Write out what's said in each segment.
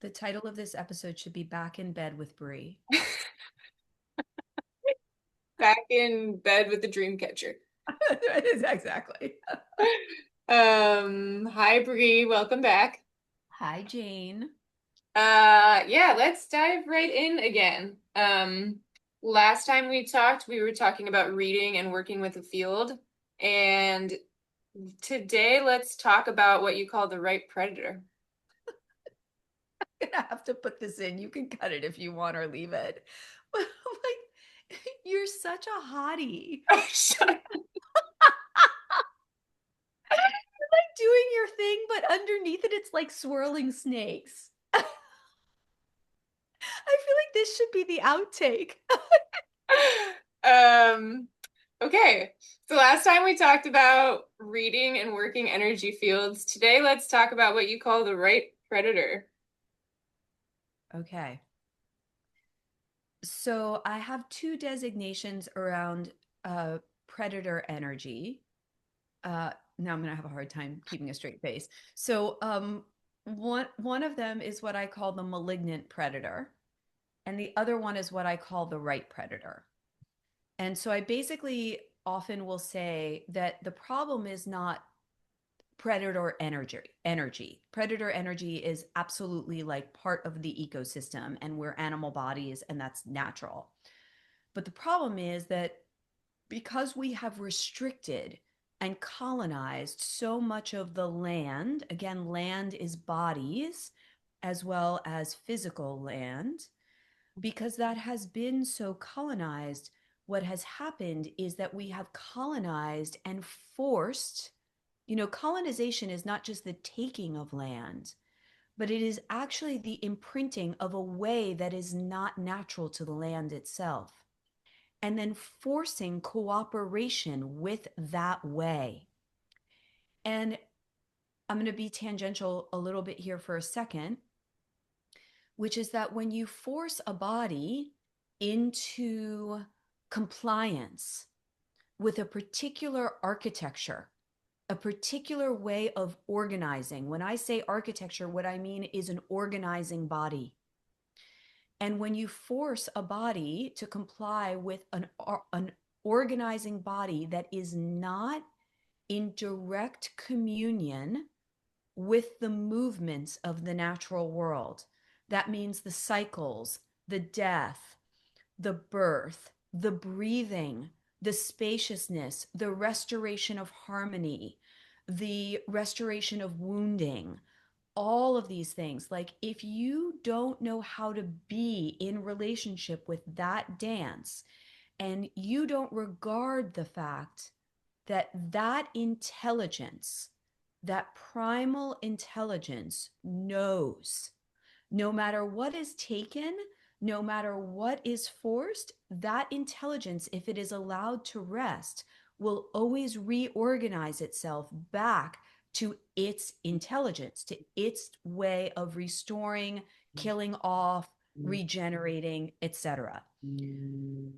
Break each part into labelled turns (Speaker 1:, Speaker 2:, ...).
Speaker 1: The title of this episode should be Back in Bed with Bree.
Speaker 2: Back in bed with the dream catcher.
Speaker 1: Exactly.
Speaker 2: Hi Bree, welcome back.
Speaker 1: Hi, Jane.
Speaker 2: Yeah, let's dive right in again. Last time we talked, we were talking about reading and working with the field, and today let's talk about what you call the right predator.
Speaker 1: I'm gonna have to put this in. You can cut it if you want or leave it. But I'm like, you're such a hottie.
Speaker 2: Oh, shut
Speaker 1: Like doing your thing, but underneath it, it's like swirling snakes. I feel like this should be the outtake.
Speaker 2: Um, okay. So last time we talked about reading and working energy fields. Today let's talk about what you call the right predator.
Speaker 1: Okay. So I have two designations around predator energy. Now I'm gonna have a hard time keeping a straight face. So one of them is what I call the malignant predator, and the other one is what I call the right predator. And so I basically often will say that the problem is not predator energy. Predator energy is absolutely like part of the ecosystem, and we're animal bodies, and that's natural. But the problem is that because we have restricted and colonized so much of the land, again, land is bodies as well as physical land, because that has been so colonized, what has happened is that we have colonized and forced, colonization is not just the taking of land, but it is actually the imprinting of a way that is not natural to the land itself and then forcing cooperation with that way. And I'm going to be tangential a little bit here for a second, which is that when you force a body into compliance with a particular architecture, a particular way of organizing, when I say architecture, what I mean is an organizing body. And when you force a body to comply with an organizing body that is not in direct communion with the movements of the natural world, that means the cycles, the death, the birth, the breathing, the spaciousness, the restoration of harmony, the restoration of wounding, all of these things. Like, if you don't know how to be in relationship with that dance, and you don't regard the fact that that intelligence, that primal intelligence knows no matter what is taken, no matter what is forced, that intelligence, if it is allowed to rest, will always reorganize itself back to its intelligence, to its way of restoring, killing off, regenerating, etc.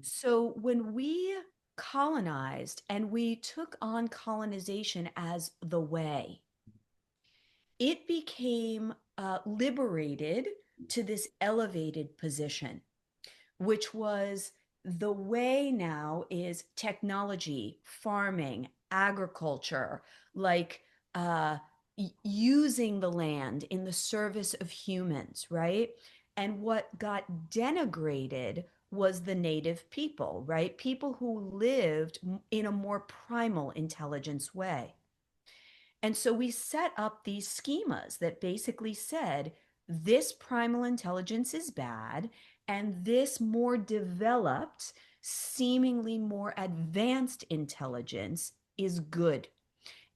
Speaker 1: So when we colonized and we took on colonization as the way, it became liberated to this elevated position, which was the way now is technology, farming, agriculture, like using the land in the service of humans, right? And what got denigrated was the native people, right? People who lived in a more primal intelligence way. And so we set up these schemas that basically said this primal intelligence is bad, and this more developed, seemingly more advanced intelligence is good.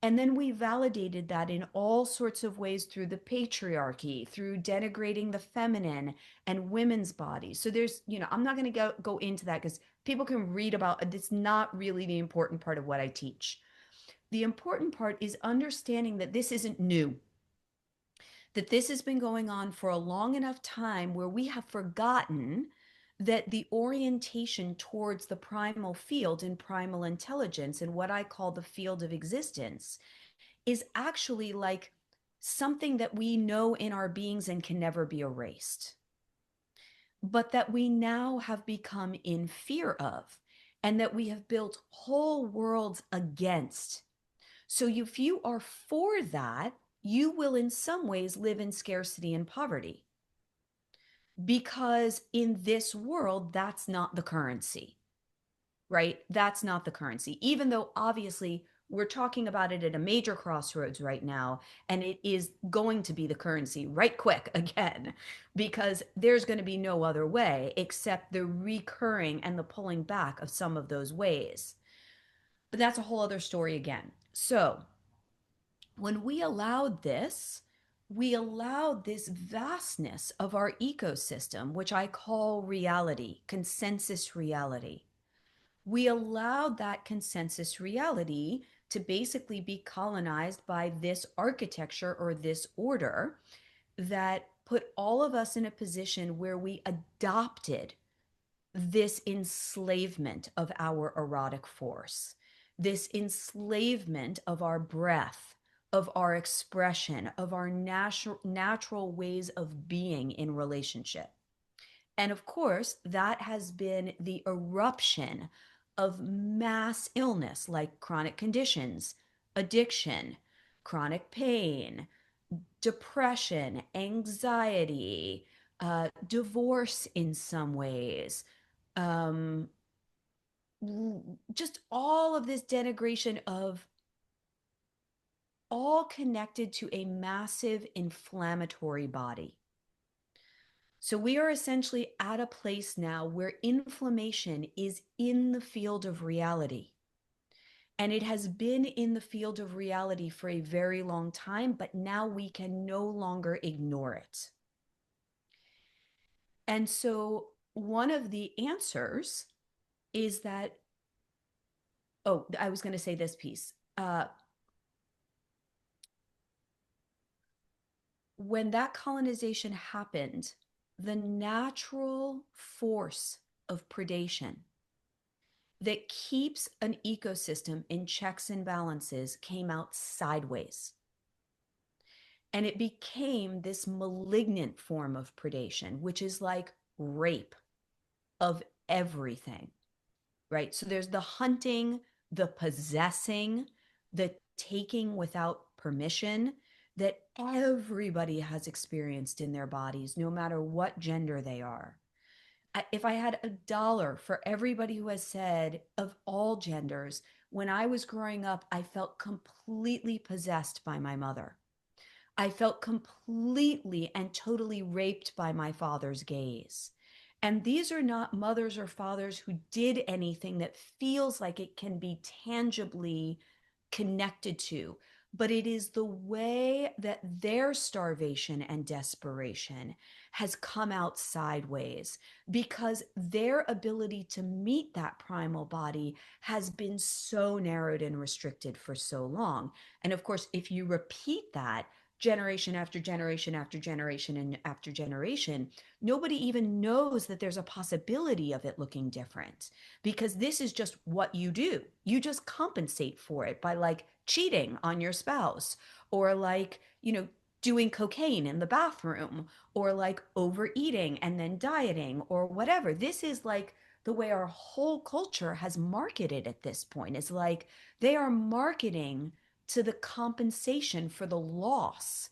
Speaker 1: And then we validated that in all sorts of ways through the patriarchy, through denigrating the feminine and women's bodies. So there's, I'm not going to go into that because people can read about it. It's not really the important part of what I teach. The important part is understanding that this isn't new, that this has been going on for a long enough time where we have forgotten that the orientation towards the primal field and primal intelligence and what I call the field of existence is actually like something that we know in our beings and can never be erased, but that we now have become in fear of, and that we have built whole worlds against. So if you are for that, you will in some ways live in scarcity and poverty, because in this world, that's not the currency, right? That's not the currency, even though obviously we're talking about it at a major crossroads right now, and it is going to be the currency right quick again, because there's going to be no other way except the recurring and the pulling back of some of those ways. But that's a whole other story again. So when we allowed this vastness of our ecosystem, which I call reality, consensus reality. We allowed that consensus reality to basically be colonized by this architecture or this order that put all of us in a position where we adopted this enslavement of our erotic force, this enslavement of our breath, of our expression, of our natural ways of being in relationship. And of course, that has been the eruption of mass illness like chronic conditions, addiction, chronic pain, depression, anxiety, divorce in some ways, um, just all of this denigration of, all connected to a massive inflammatory body. So we are essentially at a place now where inflammation is in the field of reality. And it has been in the field of reality for a very long time, but now we can no longer ignore it. And so one of the answers is that, oh, I was going to say this piece. When that colonization happened, the natural force of predation that keeps an ecosystem in checks and balances came out sideways. And it became this malignant form of predation, which is like rape of everything, right? So there's the hunting, the possessing, the taking without permission that everybody has experienced in their bodies, no matter what gender they are. If I had $1 for everybody who has said of all genders, when I was growing up, I felt completely possessed by my mother. I felt completely and totally raped by my father's gaze. And these are not mothers or fathers who did anything that feels like it can be tangibly connected to, but it is the way that their starvation and desperation has come out sideways, because their ability to meet that primal body has been so narrowed and restricted for so long. And of course, if you repeat that generation after generation after generation and after generation, nobody even knows that there's a possibility of it looking different, because this is just what you do. You just compensate for it by like cheating on your spouse, or like, doing cocaine in the bathroom, or like overeating and then dieting or whatever. This is like the way our whole culture has marketed at this point. It's like they are marketing to the compensation for the loss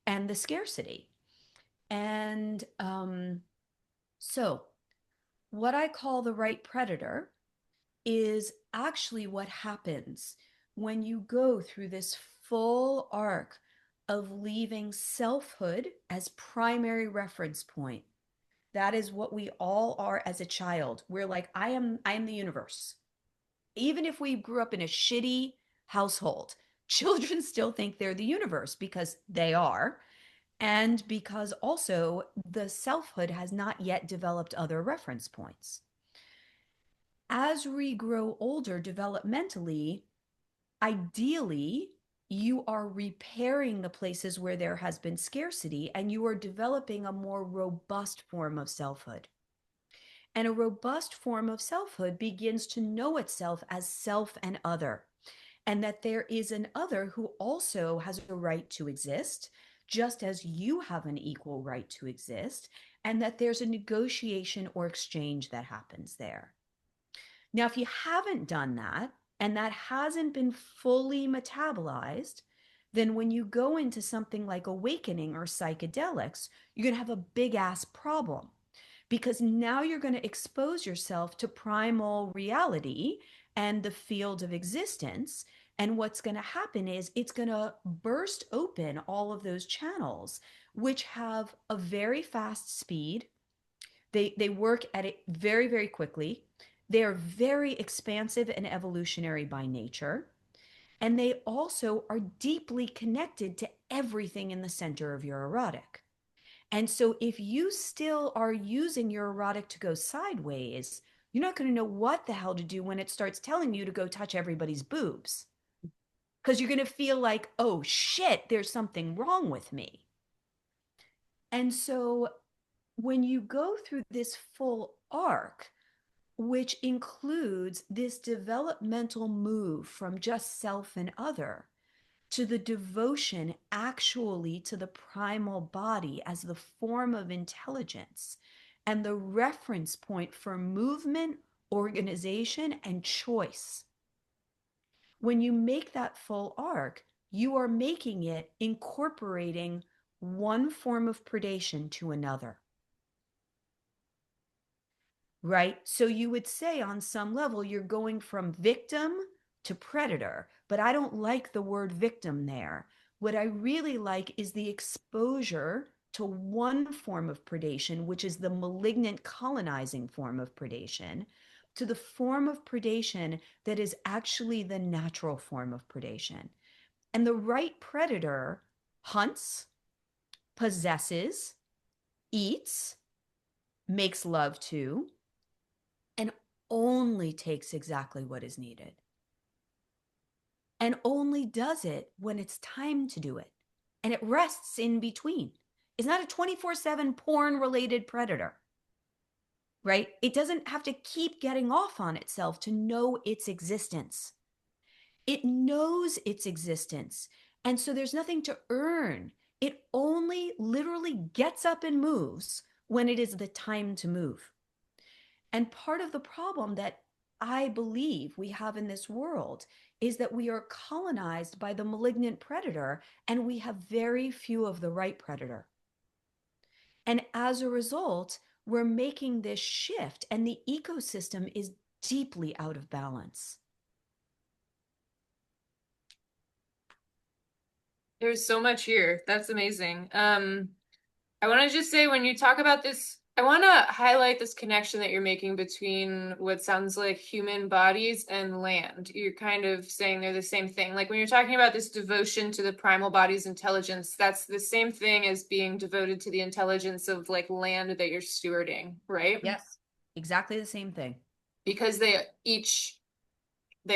Speaker 1: and the scarcity. And so, what I call the right predator is actually what happens when you go through this full arc of leaving selfhood as primary reference point. That is what we all are as a child. We're like, I am the universe. Even if we grew up in a shitty household, children still think they're the universe because they are. And because also the selfhood has not yet developed other reference points. As we grow older developmentally, ideally, you are repairing the places where there has been scarcity, and you are developing a more robust form of selfhood. And a robust form of selfhood begins to know itself as self and other. and that there is an other who also has a right to exist, just as you have an equal right to exist, and that there's a negotiation or exchange that happens there. Now, if you haven't done that and that hasn't been fully metabolized, then when you go into something like awakening or psychedelics, you're going to have a big ass problem because now you're going to expose yourself to primal reality and the field of existence. And what's going to happen is it's going to burst open all of those channels, which have a very fast speed. They work at it very, very quickly. They are very expansive and evolutionary by nature. And they also are deeply connected to everything in the center of your erotic. And so if you still are using your erotic to go sideways, you're not going to know what the hell to do when it starts telling you to go touch everybody's boobs. Because you're going to feel like, oh shit, there's something wrong with me. And so when you go through this full arc, which includes this developmental move from just self and other to the devotion actually to the primal body as the form of intelligence and the reference point for movement, organization, and choice. When you make that full arc, you are making it incorporating one form of predation to another. Right? So you would say on some level, you're going from victim to predator, but I don't like the word victim there. What I really like is the exposure to one form of predation, which is the malignant colonizing form of predation, to the form of predation that is actually the natural form of predation. And the right predator hunts, possesses, eats, makes love to, and only takes exactly what is needed and only does it when it's time to do it. And it rests in between. It's not a 24/7 porn related predator, right? It doesn't have to keep getting off on itself to know its existence. It knows its existence. And so there's nothing to earn. It only literally gets up and moves when it is the time to move. And part of the problem that I believe we have in this world is that we are colonized by the malignant predator and we have very few of the right predator. And as a result, we're making this shift and the ecosystem is deeply out of balance.
Speaker 2: There's so much here. That's amazing. I want to just say when you talk about this, I want to highlight this connection that you're making between what sounds like human bodies and land. You're kind of saying they're the same thing. Like when you're talking about this devotion to the primal body's intelligence, that's the same thing as being devoted to the intelligence of like land that you're stewarding, right?
Speaker 1: Yes, exactly the same thing.
Speaker 2: Because they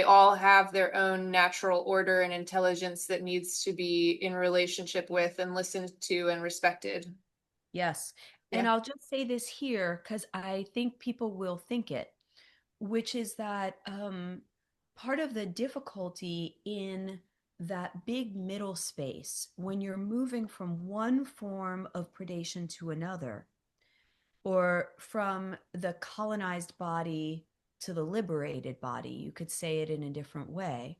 Speaker 2: all have their own natural order and intelligence that needs to be in relationship with and listened to and respected.
Speaker 1: Yes. And
Speaker 2: Yeah.
Speaker 1: I'll just say this here because I think people will think it, which is that part of the difficulty in that big middle space when you're moving from one form of predation to another, or from the colonized body to the liberated body, you could say it in a different way.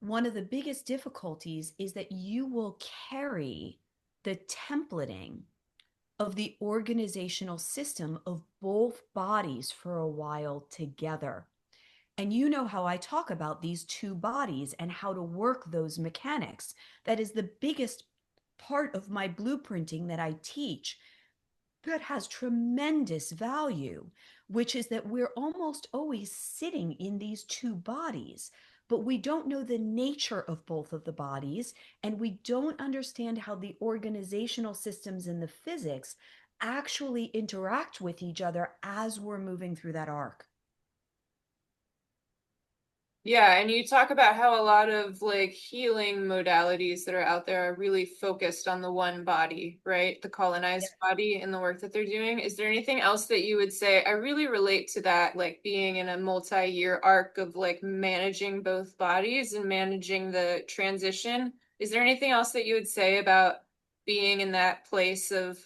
Speaker 1: One of the biggest difficulties is that you will carry the templating of the organizational system of both bodies for a while together. And you know how I talk about these two bodies and how to work those mechanics. That is the biggest part of my blueprinting that I teach that has tremendous value, which is that we're almost always sitting in these two bodies, but we don't know the nature of both of the bodies, and we don't understand how the organizational systems and the physics actually interact with each other as we're moving through that arc.
Speaker 2: Yeah, and you talk about how a lot of like healing modalities that are out there are really focused on the one body, right? The colonized body and the work that they're doing. Is there anything else that you would say? I really relate to that, like being in a multi-year arc of like managing both bodies and managing the transition. Is there anything else that you would say about being in that place of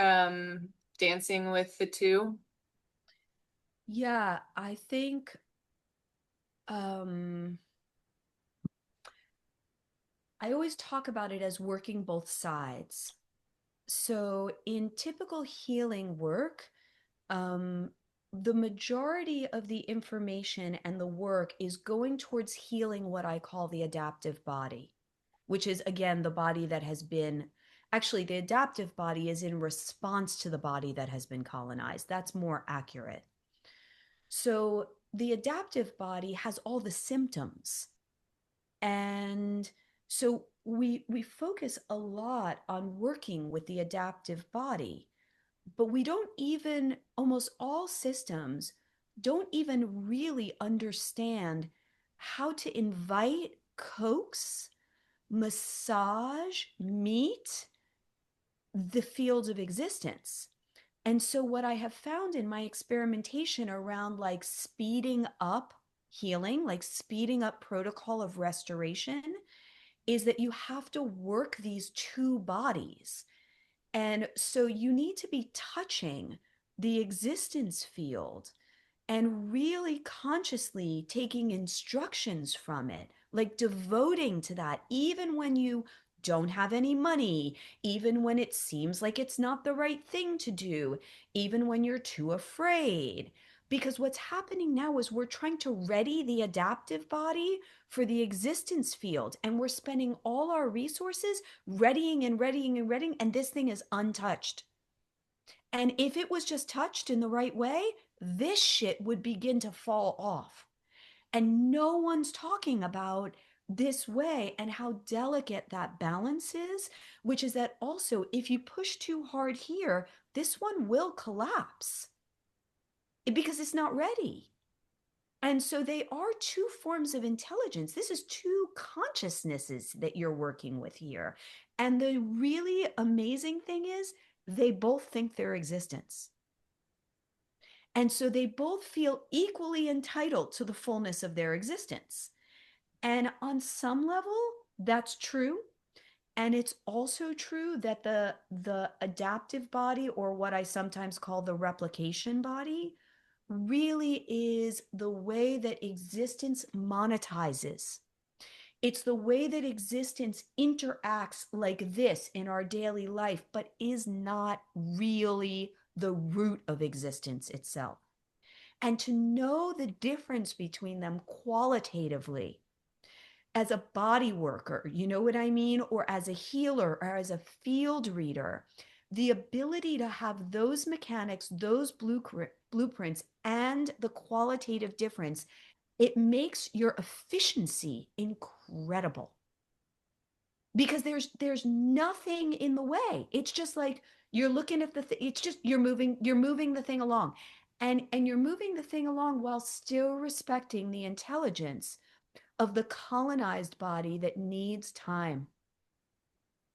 Speaker 2: um dancing with the two?
Speaker 1: Yeah, I think um I always talk about it as working both sides. So in typical healing work, um, the majority of the information and the work is going towards healing what I call the adaptive body, which is again the body that has been actually the adaptive body is in response to the body that has been colonized. That's more accurate. So the adaptive body has all the symptoms. And so we focus a lot on working with the adaptive body, but we don't even almost all systems don't even really understand how to invite, coax, massage, meet the fields of existence. And so, what I have found in my experimentation around like speeding up healing, like speeding up protocol of restoration, is that you have to work these two bodies. And so, you need to be touching the existence field and really consciously taking instructions from it, like devoting to that, even when you don't have any money, even when it seems like it's not the right thing to do, even when you're too afraid. Because what's happening now is we're trying to ready the adaptive body for the existence field, and we're spending all our resources readying and readying and readying, and this thing is untouched. And if it was just touched in the right way, this shit would begin to fall off. And no one's talking about this way and how delicate that balance is, which is that also, if you push too hard here, this one will collapse because it's not ready. And so they are two forms of intelligence. This is two consciousnesses that you're working with here. And the really amazing thing is, they both think their existence. And so they both feel equally entitled to the fullness of their existence. And on some level, that's true. And it's also true that the adaptive body, or what I sometimes call the replication body, really is the way that existence monetizes. It's the way that existence interacts like this in our daily life, but is not really the root of existence itself. And to know the difference between them qualitatively as a body worker, you know what I mean? Or as a healer or as a field reader, the ability to have those mechanics, those blueprints, and the qualitative difference, it makes your efficiency incredible because there's nothing in the way. It's just like you're looking at it's just you're moving the thing along, and you're moving the thing along while still respecting the intelligence of the colonized body that needs time.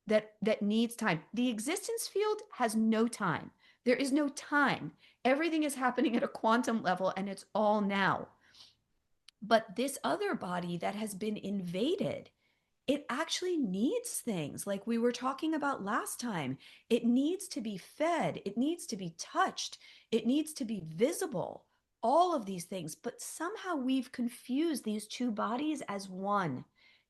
Speaker 1: That needs time. The existence field has no time. There is no time. Everything is happening at a quantum level, and it's all now. But this other body that has been invaded, it actually needs things like we were talking about last time. It needs to be fed, it needs to be touched, it needs to be visible, all of these things. But somehow we've confused these two bodies as one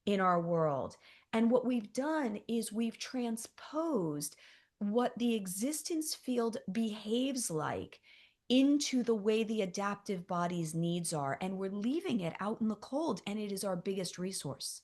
Speaker 1: in our world. And what we've done is we've transposed what the existence field behaves like into the way the adaptive body's needs are. And we're leaving it out in the cold, and it is our biggest resource.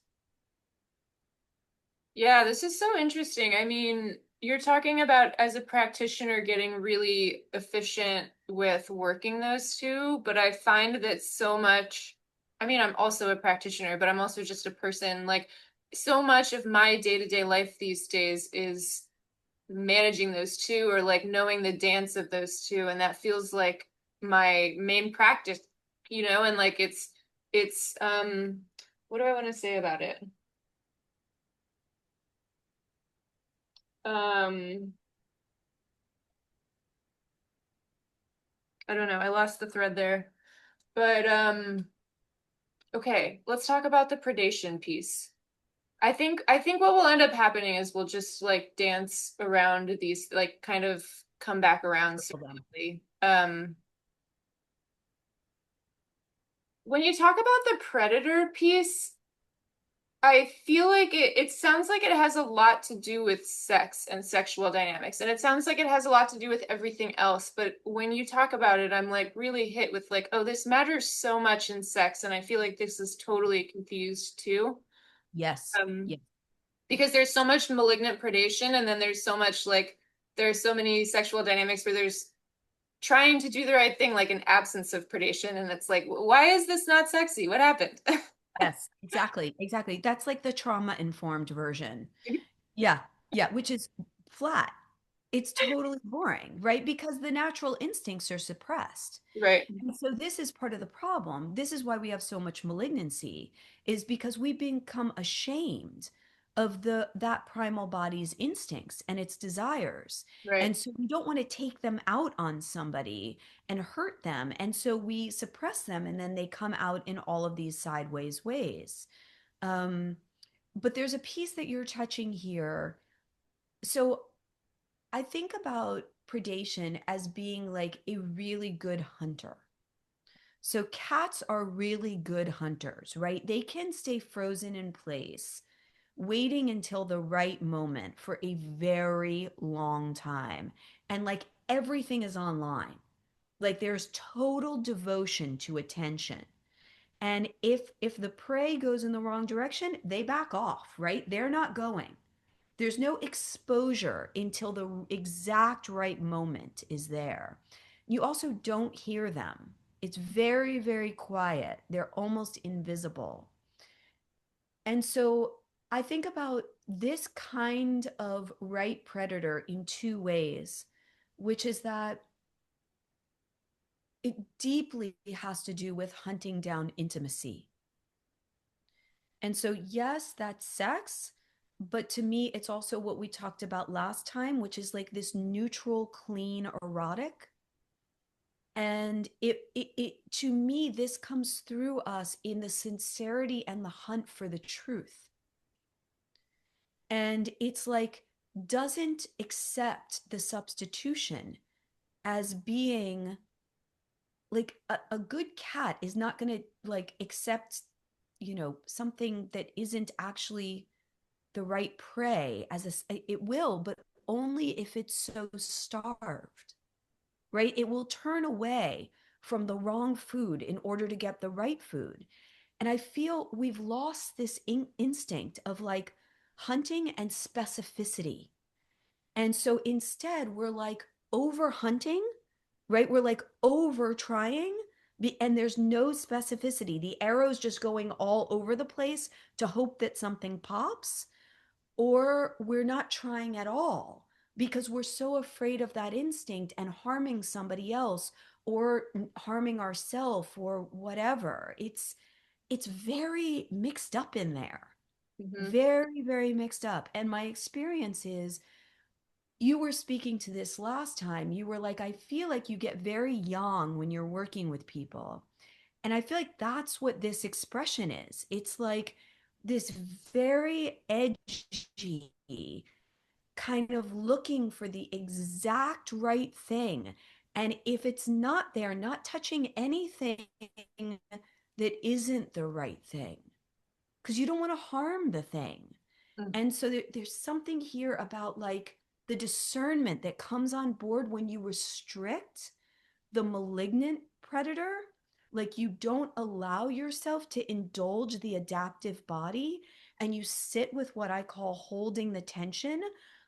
Speaker 2: Yeah, this is so interesting. I mean, you're talking about as a practitioner getting really efficient with working those two, but I find that so much, I mean, I'm also a practitioner, but I'm also just a person. Like, so much of my day-to-day life these days is managing those two or like knowing the dance of those two. And that feels like my main practice, and like It's what do I want to say about it? Um, I don't know. I lost the thread there. But okay, let's talk about the predation piece. I think what will end up happening is we'll just like dance around these, like kind of come back around
Speaker 1: Circle them.
Speaker 2: slowly. When you talk about the predator piece, I feel like it sounds like it has a lot to do with sex and sexual dynamics. And it sounds like it has a lot to do with everything else. But when you talk about it, I'm like really hit with like, oh, this matters so much in sex. And I feel like this is totally confused too.
Speaker 1: Yes.
Speaker 2: Um,
Speaker 1: Yes.
Speaker 2: because there's so much malignant predation, and then there's so much like there's so many sexual dynamics where there's trying to do the right thing, like an absence of predation. And it's like, why is this not sexy? What happened?
Speaker 1: Yes, exactly. Exactly. That's like the trauma informed version. Yeah. Yeah. Which is flat. It's totally boring, right? Because the natural instincts are suppressed.
Speaker 2: Right,
Speaker 1: And so this is part of the problem. This is why we have so much malignancy, is because we become ashamed of that primal body's instincts and its desires.
Speaker 2: right.
Speaker 1: And so we don't want to take them out on somebody and hurt them. And so we suppress them and then they come out in all of these sideways ways. Um, but there's a piece that you're touching here. So I think about predation as being like a really good hunter. So cats are really good hunters, right? They can stay frozen in place, waiting until the right moment for a very long time. And like everything is online. Like there's total devotion to attention. And if the prey goes in the wrong direction, they back off, right? They're not going. There's no exposure until the exact right moment is there. You also don't hear them. It's very, very quiet. They're almost invisible. And so I think about this kind of right predator in two ways, which is that it deeply has to do with hunting down intimacy. And so, yes, that's sex, but to me, it's also what we talked about last time, which is like this neutral, clean, erotic. And it to me, this comes through us in the sincerity and the hunt for the truth. And it's like, doesn't accept the substitution as being like a good cat is not going to like accept, something that isn't actually the right prey as it will, but only if it's so starved, right? It will turn away from the wrong food in order to get the right food. And I feel we've lost this instinct of like hunting and specificity. And so instead, we're like over hunting, right? We're like over trying, and there's no specificity. The arrow's just going all over the place to hope that something pops, or we're not trying at all because we're so afraid of that instinct and harming somebody else or harming ourselves or whatever. It's very mixed up in there.
Speaker 2: Hmm.
Speaker 1: Very, very mixed up. And my experience is you were speaking to this last time. You were like, I feel like you get very young when you're working with people. And I feel like that's what this expression is. It's like this very edgy kind of looking for the exact right thing. And if it's not there, not touching anything that isn't the right thing, because you don't want to harm the thing. And so there's something here about like the discernment that comes on board when you restrict the malignant predator. Like you don't allow yourself to indulge the adaptive body and you sit with what I call holding the tension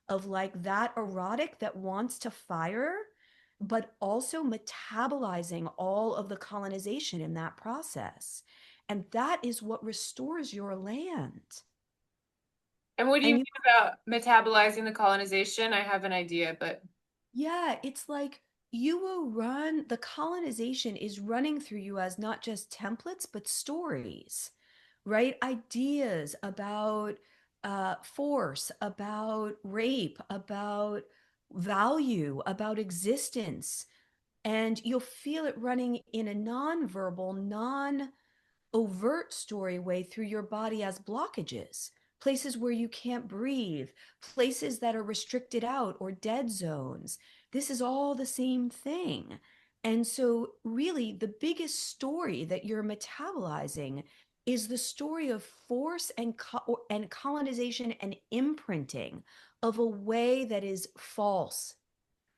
Speaker 1: of like that erotic that wants to fire, but also metabolizing all of the colonization in that process. And that is what restores your land.
Speaker 2: And what do you
Speaker 1: And
Speaker 2: mean
Speaker 1: you,
Speaker 2: about metabolizing the colonization? I have an idea, but
Speaker 1: yeah, it's like you will run, the colonization is running through you as not just templates, but stories, right? Ideas about force, about rape, about value, about existence. And you'll feel it running in a non-verbal, overt story way through your body as blockages, places where you can't breathe, places that are restricted out or dead zones. This is all the same thing. And so, really, the biggest story that you're metabolizing is the story of force and colonization and imprinting of a way that is false,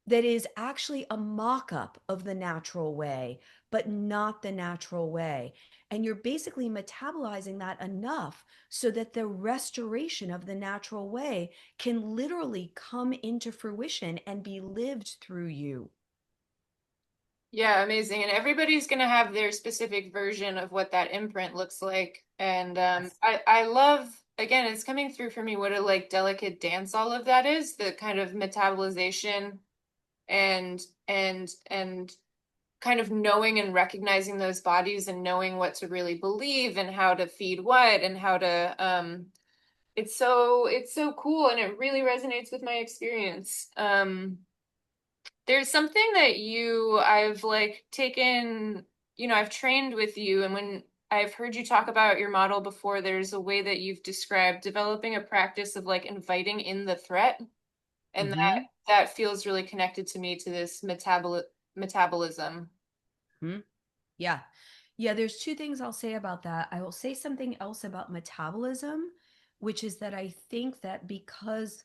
Speaker 1: that is actually a mock-up of the natural way, but not the natural way. And you're basically metabolizing that enough so that the restoration of the natural way can literally come into fruition and be lived through you.
Speaker 2: Yeah, amazing. And everybody's going to have their specific version of what that imprint looks like. And
Speaker 1: Yes.
Speaker 2: I love, again, it's coming through for me what a like delicate dance all of that is, the kind of metabolization and kind of knowing and recognizing those bodies and knowing what to really believe and how to feed what and how to it's so cool and it really resonates with my experience. There's something that I've like taken, I've trained with you, and when I've heard you talk about your model before, there's a way that you've described developing a practice of like inviting in the threat, and
Speaker 1: Mm-hmm.
Speaker 2: that feels really connected to me to this metabolism.
Speaker 1: Mm-hmm. Yeah. Yeah, there's two things I'll say about that. I will say something else about metabolism, which is that I think that because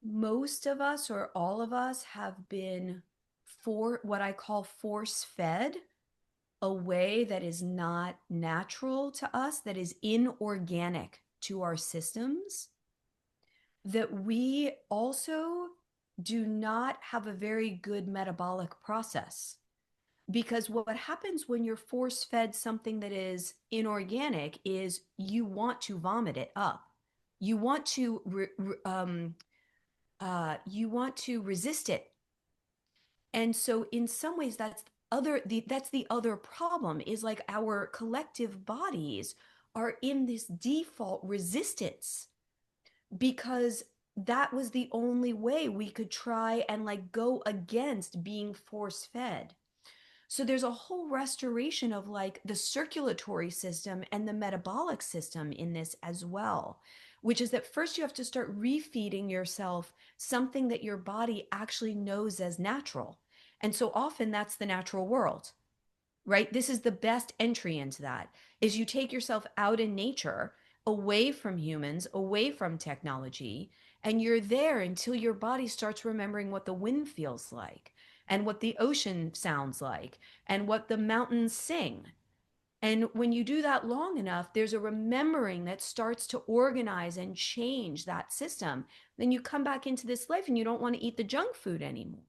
Speaker 1: most of us or all of us have been for what I call force fed a way that is not natural to us, that is inorganic to our systems, that we also do not have a very good metabolic process. Because what happens when you're force fed something that is inorganic is you want to vomit it up. You want to you want to resist it. And so in some ways that's the other problem is like our collective bodies are in this default resistance because that was the only way we could try and like go against being force fed. So there's a whole restoration of like the circulatory system and the metabolic system in this as well, which is that first you have to start refeeding yourself something that your body actually knows as natural. And so often that's the natural world, right? This is the best entry into that is you take yourself out in nature, away from humans, away from technology, and you're there until your body starts remembering what the wind feels like and what the ocean sounds like and what the mountains sing. And when you do that long enough, there's a remembering that starts to organize and change that system. Then you come back into this life and you don't want to eat the junk food anymore,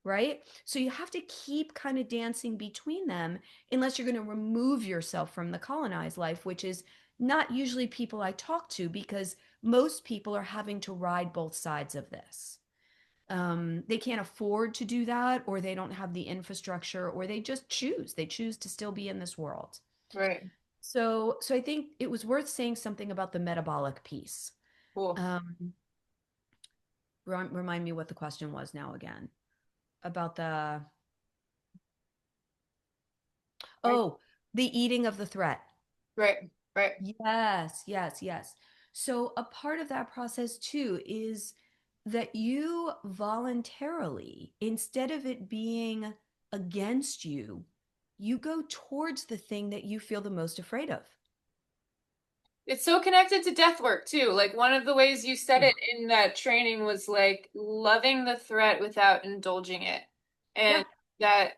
Speaker 1: right? So you have to keep kind of dancing between them unless you're going to remove yourself from the colonized life, which is not usually people I talk to because most people are having to ride both sides of this. They can't afford to do that, or they don't have the infrastructure, or they just choose. They choose to still be in this world.
Speaker 2: Right.
Speaker 1: So I think it was worth saying something about the metabolic piece.
Speaker 2: Cool.
Speaker 1: Um, remind me what the question was now again about the
Speaker 2: Right.
Speaker 1: oh, the eating of the threat.
Speaker 2: Right. Right.
Speaker 1: Yes, yes, yes. So a part of that process too is that you voluntarily, instead of it being against you, you go towards the thing that you feel the most afraid of.
Speaker 2: It's so connected to death work too. Like one of the ways you said
Speaker 1: Mm.
Speaker 2: it in that training was like loving the threat without indulging it.
Speaker 1: Yeah,
Speaker 2: And that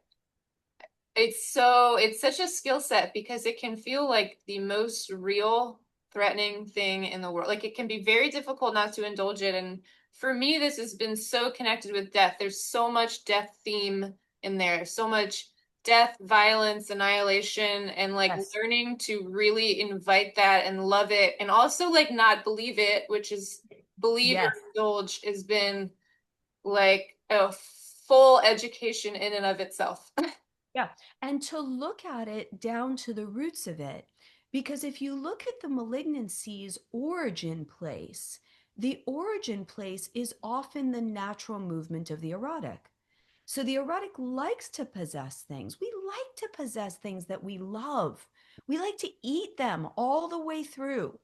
Speaker 2: it's such a skill set because it can feel like the most real threatening thing in the world. Like it can be very difficult not to indulge it. And for me, this has been so connected with death. There's so much death theme in there, so much death, violence, annihilation, and like
Speaker 1: yes,
Speaker 2: learning to really invite that and love it and also like not believe it, which is believe or
Speaker 1: yes,
Speaker 2: indulge has been like a full education in and of itself.
Speaker 1: Yeah. And to look at it down to the roots of it, because if you look at the malignancy's origin place, the origin place is often the natural movement of the erotic. So the erotic likes to possess things. We like to possess things that we love. We like to eat them all the way through.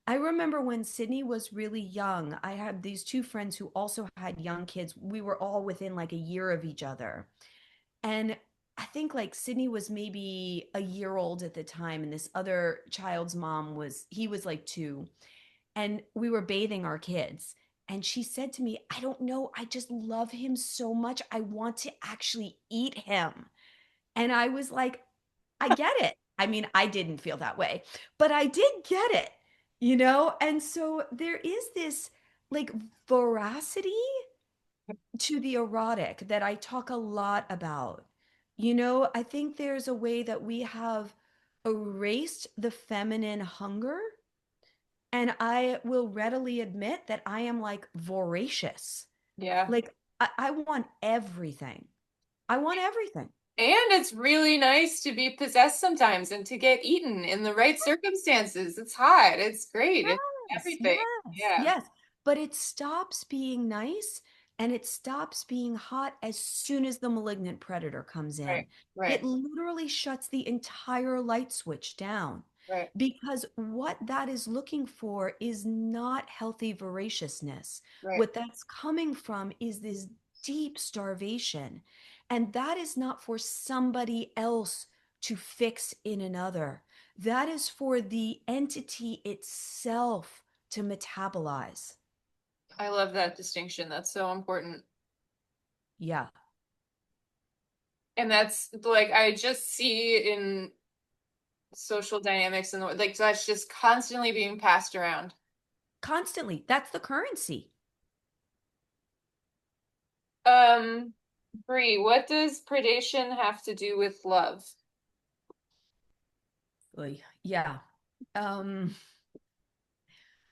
Speaker 1: I remember when Sydney was really young, I had these two friends who also had young kids. We were all within like a year of each other. And I think like Sydney was maybe a year old at the time, and this other child's mom he was like 2. And we were bathing our kids. And she said to me, I don't know, I just love him so much. I want to actually eat him. And I was like, I get it. I mean, I didn't feel that way, but I did get it, you know? And so there is this like veracity to the erotic that I talk a lot about. You know, I think there's a way that we have erased the feminine hunger. And I will readily admit that I am like voracious.
Speaker 2: Yeah.
Speaker 1: Like, I want everything. I want everything.
Speaker 2: And it's really nice to be possessed sometimes and to get eaten in the right circumstances. It's hot. It's great. It's
Speaker 1: Yes,
Speaker 2: everything.
Speaker 1: yes,
Speaker 2: Yeah.
Speaker 1: yes. But it stops being nice and it stops being hot as soon as the malignant predator comes in.
Speaker 2: Right.
Speaker 1: It
Speaker 2: Right.
Speaker 1: literally shuts the entire light switch down
Speaker 2: Right.
Speaker 1: because what that is looking for is not healthy voraciousness.
Speaker 2: Right.
Speaker 1: What that's coming from is this deep starvation. And that is not for somebody else to fix in another. That is for the entity itself to metabolize.
Speaker 2: I love that distinction. That's so important.
Speaker 1: Yeah.
Speaker 2: And that's like I just see in social dynamics and like that's just constantly being passed around.
Speaker 1: Constantly. That's the currency.
Speaker 2: Um, Bree, what does predation have to do with love?
Speaker 1: Oy, yeah. Um,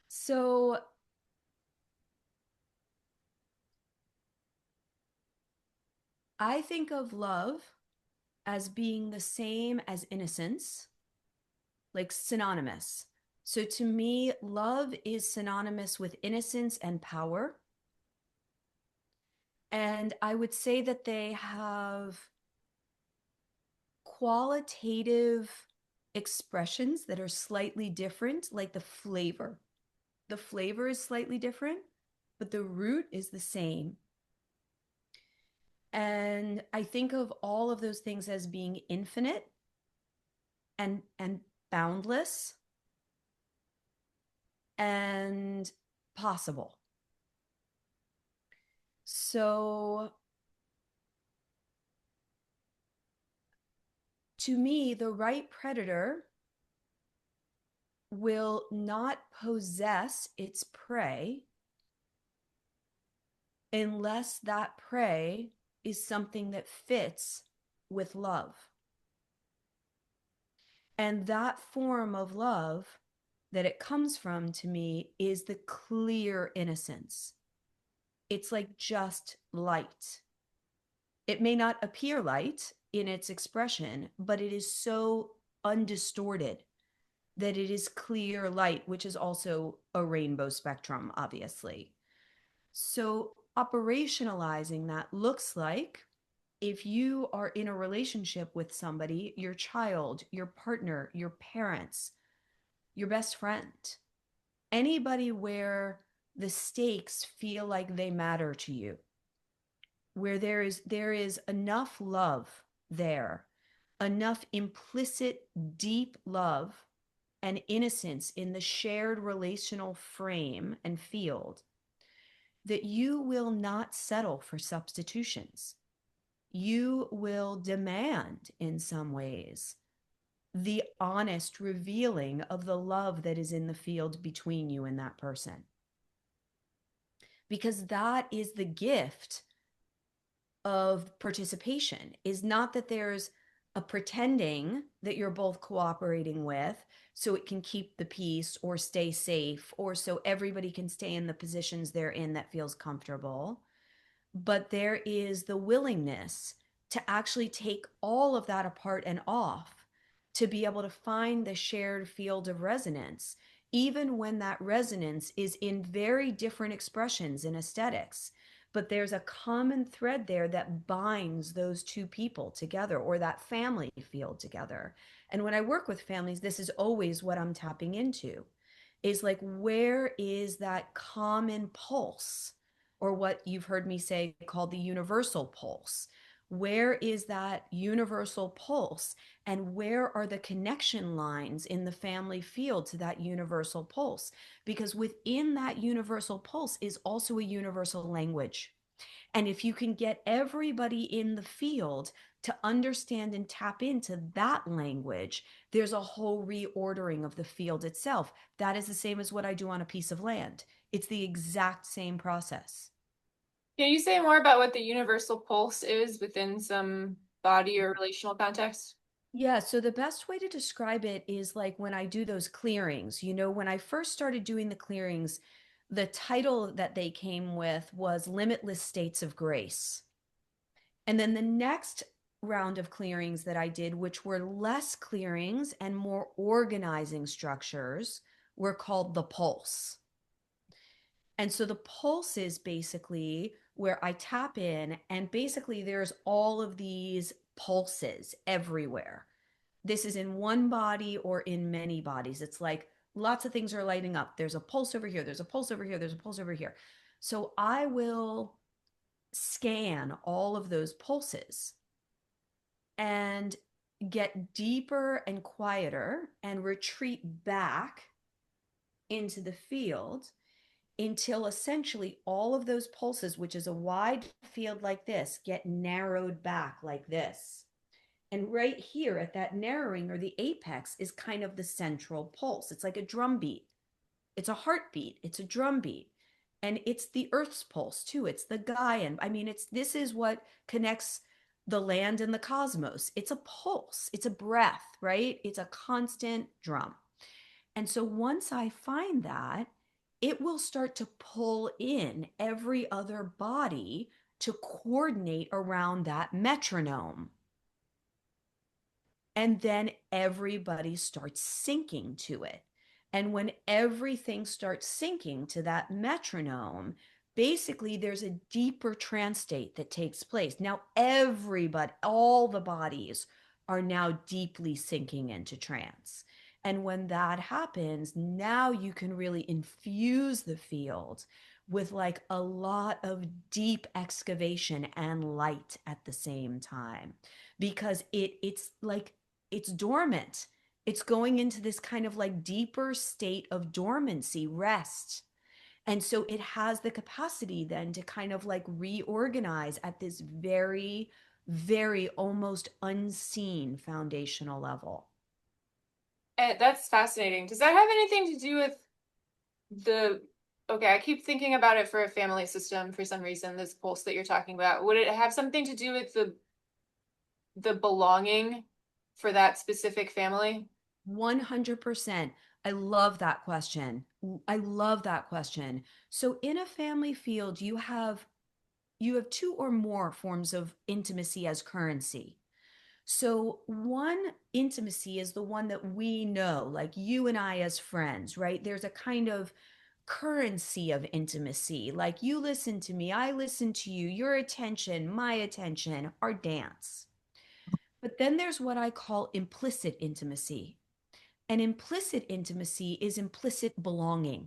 Speaker 1: so I think of love as being the same as innocence, like synonymous. So to me, love is synonymous with innocence and power. And I would say that they have qualitative expressions that are slightly different, like the flavor. The flavor is slightly different, but the root is the same. And I think of all of those things as being infinite and boundless and possible. So to me, the right predator will not possess its prey unless that prey is something that fits with love. And that form of love that it comes from to me is the clear innocence. It's like just light. It may not appear light in its expression, but it is so undistorted that it is clear light, which is also a rainbow spectrum, obviously. So, operationalizing that looks like if you are in a relationship with somebody, your child, your partner, your parents, your best friend, anybody where the stakes feel like they matter to you, where there is enough love there, enough implicit deep love and innocence in the shared relational frame and field that you will not settle for substitutions. You will demand, in some ways, the honest revealing of the love that is in the field between you and that person. Because that is the gift of participation, is not that there's a pretending that you're both cooperating with so it can keep the peace or stay safe or so everybody can stay in the positions they're in that feels comfortable. but there is the willingness to actually take all of that apart and off to be able to find the shared field of resonance, even when that resonance is in very different expressions in aesthetics. But there's a common thread there that binds those two people together, or that family field together. And when I work with families, this is always what I'm tapping into, is like, where is that common pulse, or what you've heard me say called the universal pulse? Where is that universal pulse? And where are the connection lines in the family field to that universal pulse? Because within that universal pulse is also a universal language. And if you can get everybody in the field to understand and tap into that language, there's a whole reordering of the field itself. That is the same as what I do on a piece of land. It's the exact same process.
Speaker 2: Can you say more about what the universal pulse is within some body or relational context?
Speaker 1: Yeah, so the best way to describe it is like when I do those clearings. When I first started doing the clearings, the title that they came with was Limitless States of Grace. And then the next round of clearings that I did, which were less clearings and more organizing structures, were called the pulse. And so the pulse is basically where I tap in, and basically there's all of these pulses everywhere. This is in one body or in many bodies. It's like lots of things are lighting up. There's a pulse over here, there's a pulse over here, there's a pulse over here. So I will scan all of those pulses and get deeper and quieter and retreat back into the field until essentially all of those pulses, which is a wide field like this, get narrowed back like this. And right here at that narrowing, or the apex, is kind of the central pulse. It's like a drum beat. It's a heartbeat. It's a drum beat. And it's the earth's pulse too. It's the Gaian. I mean, this is what connects the land and the cosmos. It's a pulse. It's a breath, right? It's a constant drum. And so once I find that, it will start to pull in every other body to coordinate around that metronome. And then everybody starts syncing to it. And when everything starts syncing to that metronome, basically there's a deeper trance state that takes place. Now, everybody, all the bodies are now deeply sinking into trance. And when that happens, now you can really infuse the field with like a lot of deep excavation and light at the same time, because it's like it's dormant. It's going into this kind of like deeper state of dormancy, rest. And so it has the capacity then to kind of like reorganize at this very, very almost unseen foundational level.
Speaker 2: That's fascinating. Does that have anything to do with the, okay, I keep thinking about it for a family system for some reason, this pulse that you're talking about. Would it have something to do with the belonging for that specific family?
Speaker 1: 100%. I love that question. I love that question. So in a family field, you have two or more forms of intimacy as currency. So one intimacy is the one that we know, like you and I as friends, right? There's a kind of currency of intimacy. Like you listen to me, I listen to you, your attention, my attention, our dance. But then there's what I call implicit intimacy. And implicit intimacy is implicit belonging.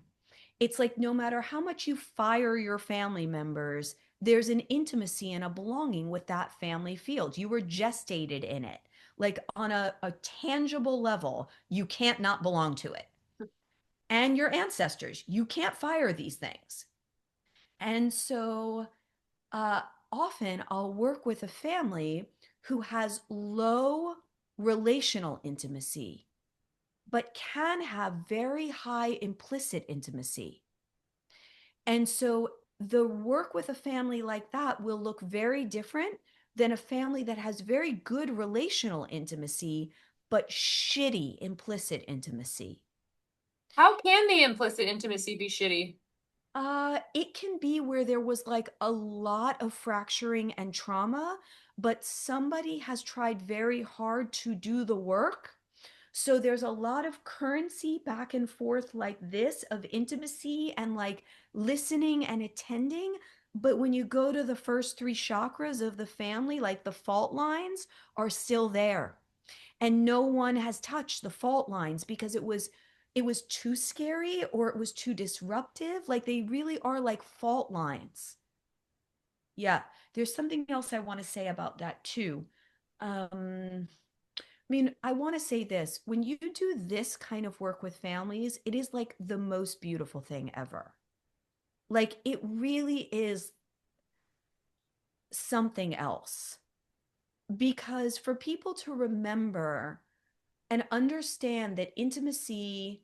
Speaker 1: It's like no matter how much you fire your family members, there's an intimacy and a belonging with that family field. You were gestated in it. Like on a tangible level, you can't not belong to it. And your ancestors, you can't fire these things. And so uh, often I'll work with a family who has low relational intimacy, but can have very high implicit intimacy. And so the work with a family like that will look very different than a family that has very good relational intimacy, but shitty implicit intimacy.
Speaker 2: How can the implicit intimacy be shitty?
Speaker 1: It can be where there was like a lot of fracturing and trauma, but somebody has tried very hard to do the work. So there's a lot of currency back and forth like this of intimacy and like listening and attending. But when you go to the first three chakras of the family, like the fault lines are still there. And no one has touched the fault lines because it was too scary or it was too disruptive. Like they really are like fault lines. Yeah, there's something else I want to say about that too. I mean, I want to say this. When you do this kind of work with families, it is like the most beautiful thing ever. Like it really is something else. Because for people to remember and understand that intimacy,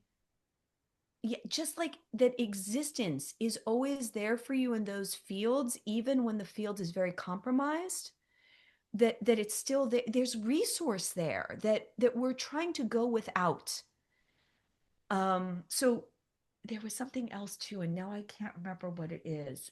Speaker 1: yeah, just like that existence is always there for you in those fields, even when the field is very compromised, that it's still there, there's resource there that we're trying to go without. So there was something else too, and now I can't remember what it is.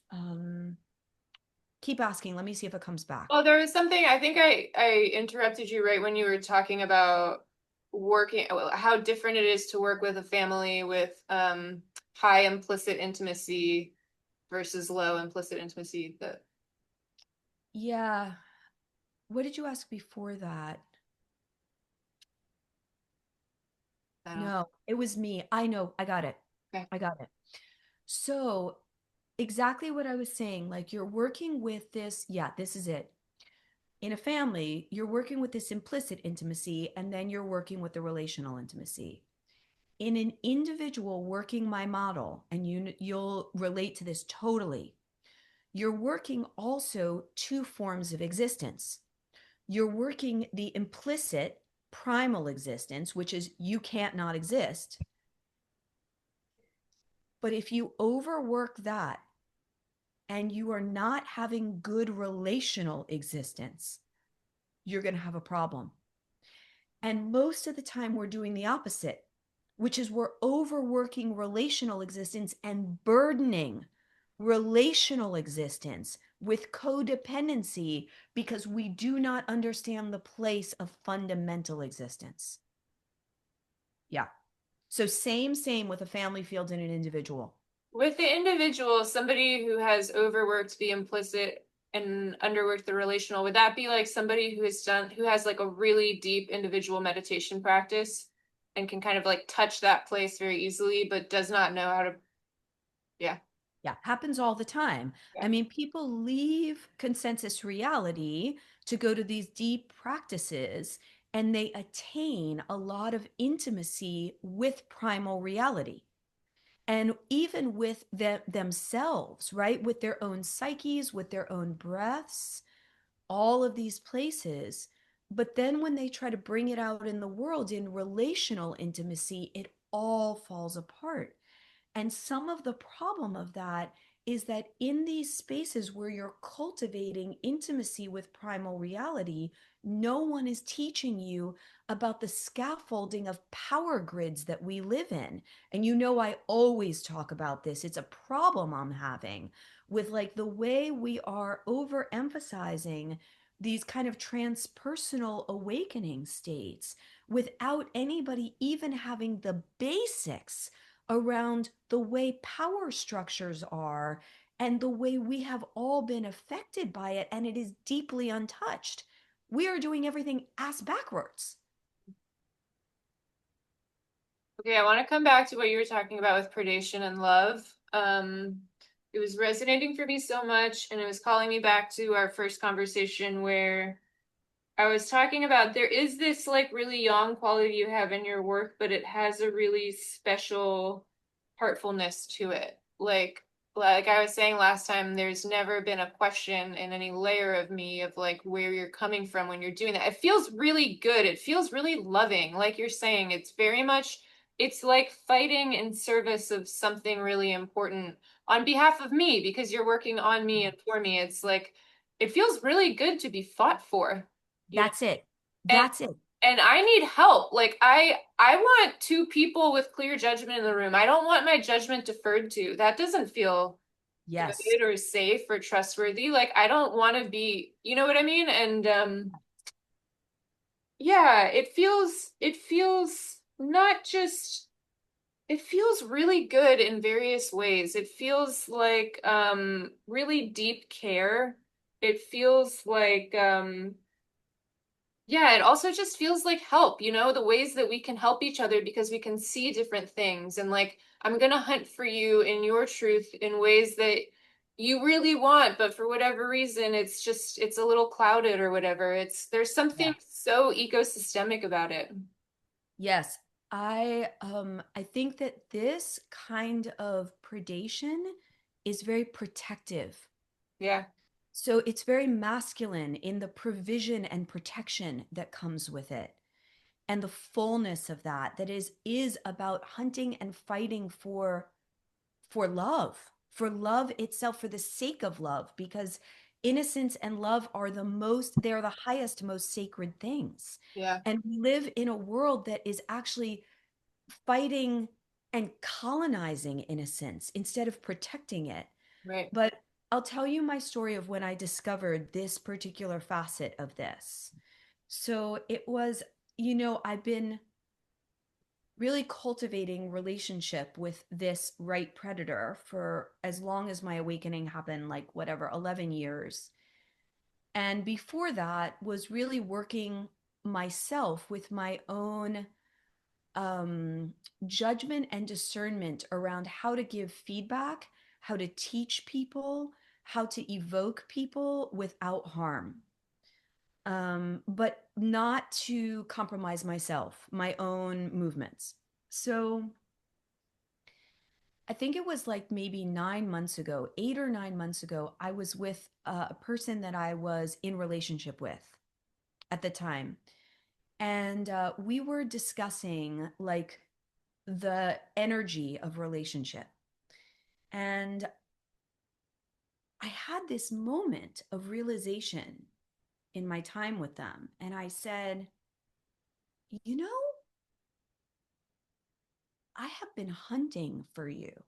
Speaker 1: Keep asking, let me see if it comes back.
Speaker 2: Well, there was something I think I interrupted you right when you were talking about working, how different it is to work with a family with high implicit intimacy versus low implicit intimacy. That
Speaker 1: Yeah, what did you ask before that?
Speaker 2: I don't know.
Speaker 1: No, it was me. I know, I got it.
Speaker 2: Okay.
Speaker 1: I got it. So exactly what I was saying, like you're working with this, yeah, this is it. In a family, you're working with this implicit intimacy, and then you're working with the relational intimacy. In an individual working my model, and you'll relate to this totally, you're working also two forms of existence. You're working the implicit primal existence, which is you can't not exist. But if you overwork that and you are not having good relational existence, you're going to have a problem. And most of the time, we're doing the opposite, which is we're overworking relational existence and burdening relational existence with codependency because we do not understand the place of fundamental existence. Yeah. So, same with a family field and an individual.
Speaker 2: With the individual, somebody who has overworked the implicit and underworked the relational, would that be like somebody who has like a really deep individual meditation practice and can kind of like touch that place very easily, but does not know how to, yeah,
Speaker 1: Yeah, happens all the time.
Speaker 2: yeah.
Speaker 1: I mean, people leave consensus reality to go to these deep practices and they attain a lot of intimacy with primal reality and even with themselves, right? With their own psyches, with their own breaths, all of these places. But then when they try to bring it out in the world in relational intimacy, it all falls apart. And some of the problem of that is that in these spaces where you're cultivating intimacy with primal reality, no one is teaching you about the scaffolding of power grids that we live in. And you know, I always talk about this. It's a problem I'm having with like the way we are overemphasizing these kind of transpersonal awakening states without anybody even having the basics around the way power structures are and the way we have all been affected by it, and it is deeply untouched. We are doing everything ass backwards.
Speaker 2: Okay, I want to come back to what you were talking about with predation and love. It was resonating for me so much, and it was calling me back to our first conversation where I was talking about there is this like really yang quality you have in your work, but it has a really special heartfulness to it. Like I was saying last time, there's never been a question in any layer of me of like where you're coming from when you're doing that. It feels really good. It feels really loving. Like you're saying, it's very much it's like fighting in service of something really important on behalf of me because you're working on me and for me. It's like it feels really good to be fought for, you know.
Speaker 1: That's it.
Speaker 2: And
Speaker 1: That's it.
Speaker 2: and I need help. Like I want two people with clear judgment in the room. I don't want my judgment deferred to. That doesn't feel
Speaker 1: Yes.
Speaker 2: good or safe or trustworthy. Like I don't want to be, you know what I mean? And yeah, it feels not just it feels really good in various ways. It feels like really deep care. It feels like yeah, it also just feels like help, you know, the ways that we can help each other because we can see different things. And like, I'm gonna hunt for you in your truth in ways that you really want, but for whatever reason, it's a little clouded or whatever. There's something
Speaker 1: Yes.
Speaker 2: so ecosystemic about it.
Speaker 1: Yes. I think that this kind of predation is very protective.
Speaker 2: Yeah,
Speaker 1: So it's very masculine in the provision and protection that comes with it. And the fullness of that is about hunting and fighting for love itself, for the sake of love, because innocence and love are they're the highest, most sacred things.
Speaker 2: yeah,
Speaker 1: And we live in a world that is actually fighting and colonizing innocence instead of protecting it.
Speaker 2: right.
Speaker 1: But I'll tell you my story of when I discovered this particular facet of this. So it was, I've been really cultivating relationship with this right predator for as long as my awakening happened, like whatever, 11 years. And before that was really working myself with my own um, judgment and discernment around how to give feedback, how to teach people, how to evoke people without harm, but not to compromise myself, my own movements. So I think it was like maybe 9 months ago, 8 or 9 months ago, I was with a person that I was in relationship with at the time. And we were discussing like the energy of relationship. And I had this moment of realization in my time with them. And I said, you know, I have been hunting for you.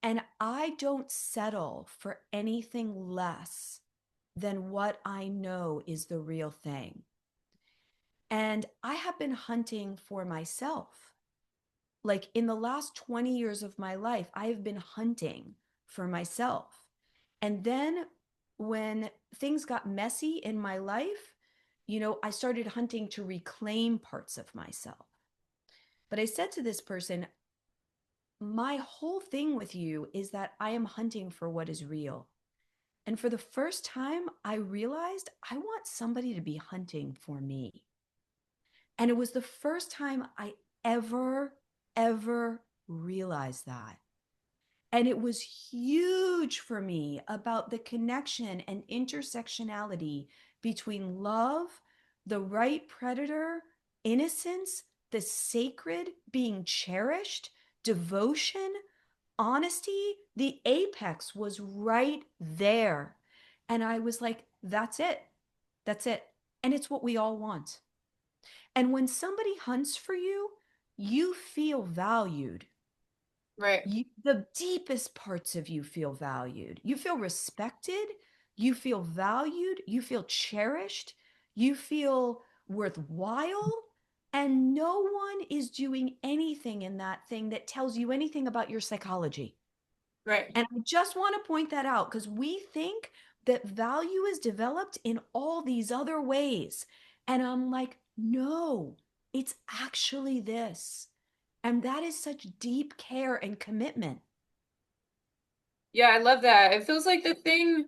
Speaker 1: And I don't settle for anything less than what I know is the real thing. And I have been hunting for myself. Like in the last 20 years of my life, I have been hunting for myself. And then when things got messy in my life, I started hunting to reclaim parts of myself. But I said to this person, my whole thing with you is that I am hunting for what is real. And for the first time, I realized I want somebody to be hunting for me. And it was the first time I ever realized that. And it was huge for me about the connection and intersectionality between love, the right predator, innocence, the sacred, being cherished, devotion, honesty. The apex was right there. And I was like, that's it. That's it. And it's what we all want. And when somebody hunts for you, you feel valued.
Speaker 2: Right,
Speaker 1: The deepest parts of you feel valued. You feel respected. You feel valued. You feel cherished. You feel worthwhile. And no one is doing anything in that thing that tells you anything about your psychology.
Speaker 2: right.
Speaker 1: And I just want to point that out because we think that value is developed in all these other ways. And I'm like, no, it's actually this. And that is such deep care and commitment.
Speaker 2: Yeah, I love that. It feels like the thing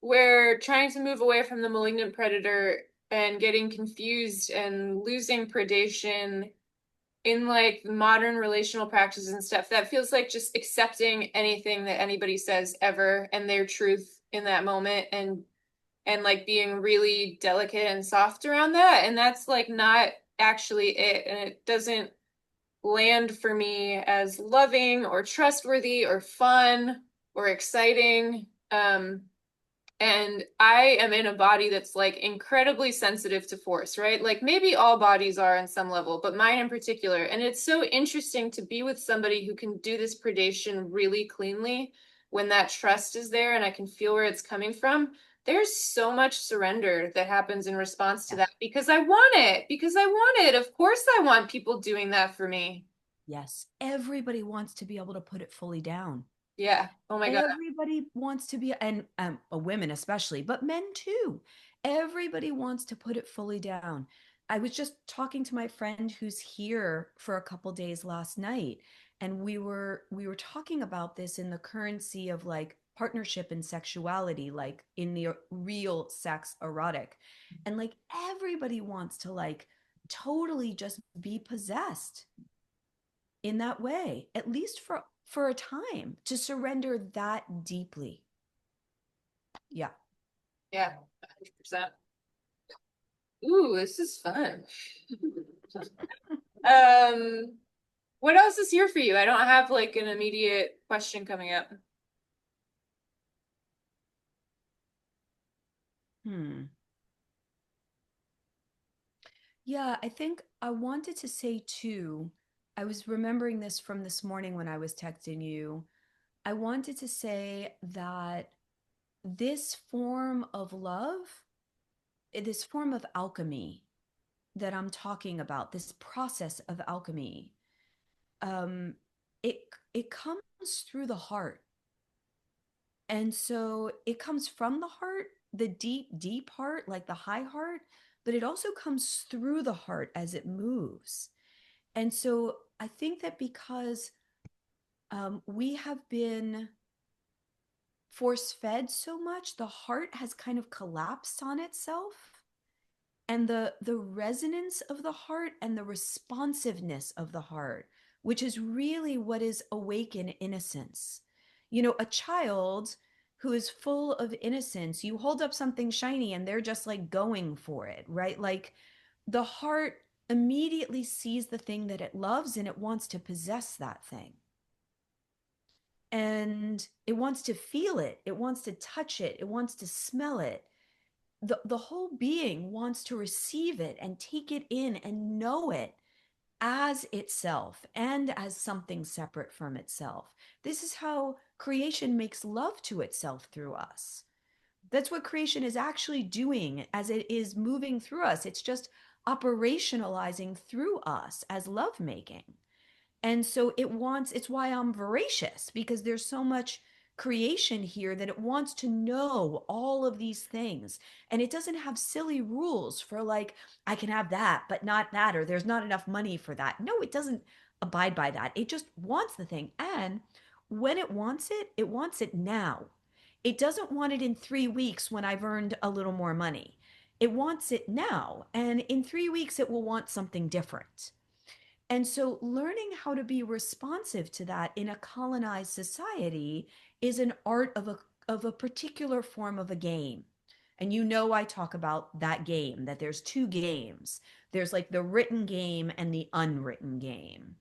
Speaker 2: where trying to move away from the malignant predator and getting confused and losing predation in like modern relational practices and stuff, that feels like just accepting anything that anybody says ever and their truth in that moment and like being really delicate and soft around that. And that's like not actually it. And it doesn't land for me as loving or trustworthy or fun or exciting. And I am in a body that's like incredibly sensitive to force, right? Like maybe all bodies are on some level, but mine in particular. And it's so interesting to be with somebody who can do this predation really cleanly when that trust is there and I can feel where it's coming from. There's so much surrender that happens in response to that
Speaker 1: Yes.
Speaker 2: because I want it, because I want it. Of course, I want people doing that for me.
Speaker 1: Yes. Everybody wants to be able to put it fully down.
Speaker 2: Yeah. Oh my God.
Speaker 1: Everybody wants to be, and women especially, but men too. Everybody wants to put it fully down. I was just talking to my friend who's here for a couple days last night, and we were talking about this in the currency of like partnership and sexuality, like in the real sex erotic. And like everybody wants to like totally just be possessed in that way, at least for a time, to surrender that deeply. Yeah.
Speaker 2: Yeah. 100%. Ooh, this is fun. Um, what else is here for you? I don't have like an immediate question coming up.
Speaker 1: Hmm. Yeah, I think I wanted to say too, I was remembering this from this morning when I was texting you. I wanted to say that this form of love, this form of alchemy that I'm talking about, this process of alchemy, um, it it comes through the heart. And so it comes from the heart, the deep, deep heart, like the high heart, but it also comes through the heart as it moves. And so I think that because we have been force fed so much, the heart has kind of collapsed on itself, and the resonance of the heart and the responsiveness of the heart, which is really what is awaken innocence. You know, a child who is full of innocence, you hold up something shiny and they're just like going for it, right? Like the heart immediately sees the thing that it loves and it wants to possess that thing, and it wants to feel it, it wants to touch it, it wants to smell it. The whole being wants to receive it and take it in and know it as itself and as something separate from itself. This is how creation makes love to itself through us. That's what creation is actually doing as it is moving through us. It's just operationalizing through us as lovemaking. And so it's why I'm voracious, because there's so much creation here that it wants to know all of these things. And it doesn't have silly rules for like, I can have that, but not that, or there's not enough money for that. No, it doesn't abide by that. It just wants the thing. And when it wants it now. It doesn't want it in 3 weeks when I've earned a little more money. It wants it now. And in 3 weeks, it will want something different. And so, learning how to be responsive to that in a colonized society is an art of a particular form of a game. And you know, I talk about that game, that there's two games. There's like the written game and the unwritten game.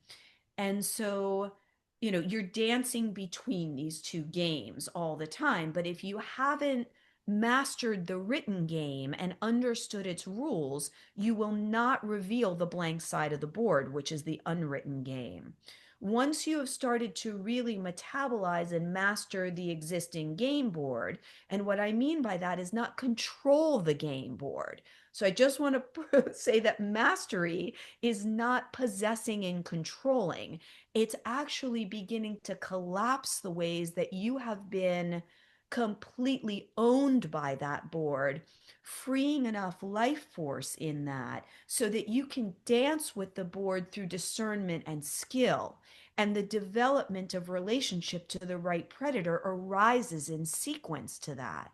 Speaker 1: And so, you know, you're dancing between these two games all the time. But if you haven't mastered the written game and understood its rules, you will not reveal the blank side of the board, which is the unwritten game. Once you have started to really metabolize and master the existing game board, and what I mean by that is not control the game board. So I just want to say that mastery is not possessing and controlling. It's actually beginning to collapse the ways that you have been completely owned by that board, freeing enough life force in that so that you can dance with the board through discernment and skill. And the development of relationship to the right predator arises in sequence to that.